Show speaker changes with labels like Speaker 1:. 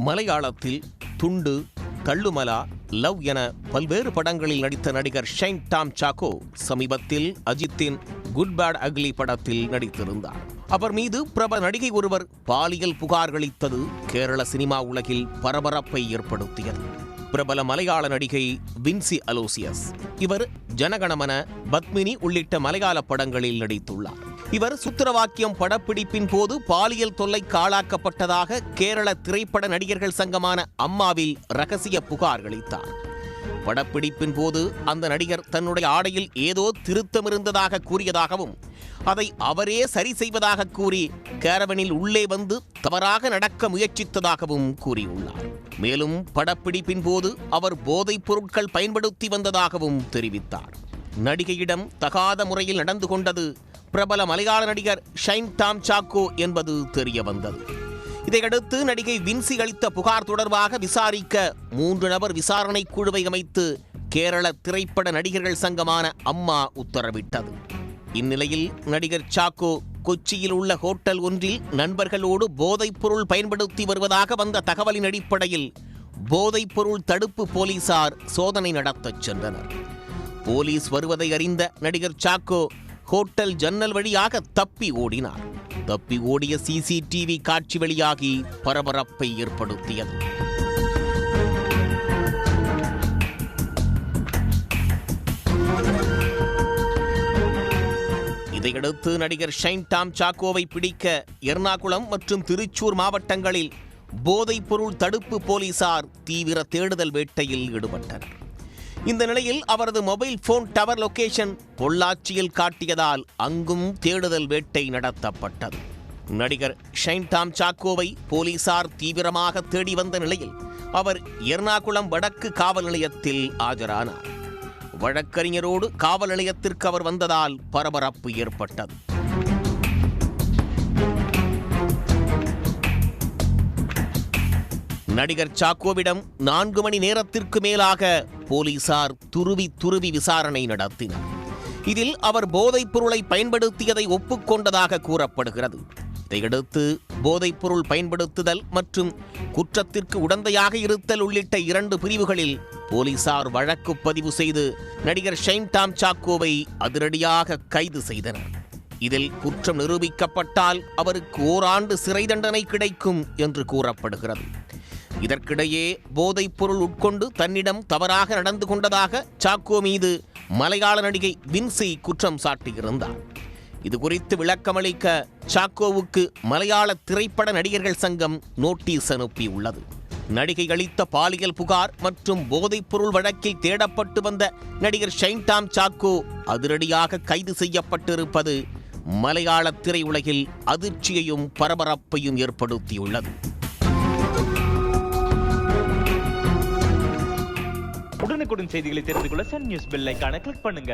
Speaker 1: மலையாளத்தில் துண்டு, தள்ளுமலா, லவ் என பல்வேறு படங்களில் நடித்த நடிகர் ஷைன் டாம் சாக்கோ சமீபத்தில் அஜித்தின் குட் பேட் அக்லி படத்தில் நடித்திருந்தார். அவர் மீது பிரபல நடிகை ஒருவர் பாலியல் புகார் அளித்தது கேரள சினிமா உலகில் பரபரப்பை ஏற்படுத்தியது. பிரபல மலையாள நடிகை வின்சி அலோசியஸ். இவர் ஜனகணமன, பத்மினி உள்ளிட்ட மலையாள படங்களில் நடித்துள்ளார். இவர் சூத்திரவாக்கியம் படப்பிடிப்பின் போது பாலியல் தொல்லைக்கு ஆளாக்கப்பட்டதாக கேரள திரைப்பட நடிகர்கள் சங்கமான அம்மாவில் ரகசிய புகார் அளித்தார். படப்பிடிப்பின் போது அந்த நடிகர் தன்னுடைய ஆடையில் ஏதோ திருத்தம் இருந்ததாக கூறியதாகவும் அதை அவரே சரி செய்வதாக கூறி கேரவனில் உள்ளே வந்து தவறாக நடக்க முயற்சித்ததாகவும் கூறியுள்ளார். மேலும் படப்பிடிப்பின் போது அவர் போதைப் பொருட்கள் பயன்படுத்தி வந்ததாகவும் தெரிவித்தார். நடிகையிடம் தகாத முறையில் நடந்து கொண்டது பிரபல மலையாள நடிகர் ஷைன் டாம் சாக்கோ என்பது தெரிய வந்தது. இதையடுத்து நடிகை வின்சி அளித்த புகார் தொடர்பாக விசாரிக்க 3 நபர் விசாரணை குழுவை அமைத்து கேரள திரைப்பட நடிகர்கள் சங்கமான அம்மா உத்தரவிட்டது. இந்நிலையில் நடிகர் சாக்கோ கொச்சியில் உள்ள ஹோட்டல் ஒன்றில் நண்பர்களோடு போதைப் பொருள் பயன்படுத்தி வருவதாக வந்த தகவலின் அடிப்படையில் போதைப் பொருள் தடுப்பு போலீசார் சோதனை நடத்தச் சென்றனர். போலீஸ் வருவதை அறிந்த நடிகர் சாக்கோ ஹோட்டல் ஜன்னல் வழியாக தப்பி ஓடினார். தப்பி ஓடிய சிசிடிவி காட்சி வெளியாகி பரபரப்பை ஏற்படுத்தியது. இதையடுத்து நடிகர் ஷைன் டாம் சாக்கோவை பிடிக்க எர்ணாகுளம் மற்றும் திருச்சூர் மாவட்டங்களில் போதைப் பொருள் தடுப்பு போலீசார் தீவிர தேடுதல் வேட்டையில் ஈடுபட்டனர். இந்த நிலையில் அவரது மொபைல் போன் டவர் லொகேஷன் பொள்ளாச்சியில் காட்டியதால் அங்கும் தேடுதல் வேட்டை நடத்தப்பட்டது. நடிகர் ஷைன் டாம் சாக்கோவை போலீசார் தீவிரமாக தேடி வந்த நிலையில் அவர் எர்ணாகுளம் வடக்கு காவல் நிலையத்தில் ஆஜரானார். வழக்கறிஞரோடு காவல் நிலையத்திற்கு அவர் வந்ததால் பரபரப்பு ஏற்பட்டது. நடிகர் சாக்கோவிடம் 4 மணி நேரத்திற்கு மேலாக போலீசார் துருவி விசாரணை நடத்தினர். இதில் அவர் போதைப் பொருளை பயன்படுத்தியதை ஒப்புக்கொண்டதாக கூறப்படுகிறது. இதையடுத்து போதைப் பொருள் பயன்படுத்துதல் மற்றும் குற்றத்திற்கு உடந்தையாக இருத்தல் உள்ளிட்ட 2 பிரிவுகளில் போலீசார் வழக்கு பதிவு செய்து நடிகர் ஷைன் டாம் சாக்கோவை அதிரடியாக கைது செய்தனர். இதில் குற்றம் நிரூபிக்கப்பட்டால் அவருக்கு ஓராண்டு சிறை தண்டனை கிடைக்கும் என்று கூறப்படுகிறது. இதற்கிடையே போதைப் பொருள் உட்கொண்டு தன்னிடம் தவறாக நடந்து கொண்டதாக சாக்கோ மீது மலையாள நடிகை வின்சி குற்றம் சாட்டியிருந்தார். இதுகுறித்து விளக்கமளிக்க சாக்கோவுக்கு மலையாள திரைப்பட நடிகர்கள் சங்கம் நோட்டீஸ் அனுப்பியுள்ளது. நடிகை அளித்த பாலியல் புகார் மற்றும் போதைப் பொருள் வழக்கில் தேடப்பட்டு வந்த நடிகர் ஷைன் டாம் சாக்கோ அதிரடியாக கைது செய்யப்பட்டிருப்பது மலையாள திரையுலகில் அதிர்ச்சியையும் பரபரப்பையும் ஏற்படுத்தியுள்ளது.
Speaker 2: உடனுக்குடன் செய்திகளை தெரிந்து கொள்ள சன் நியூஸ் பெல் ஐகானை கிளிக் பண்ணுங்க.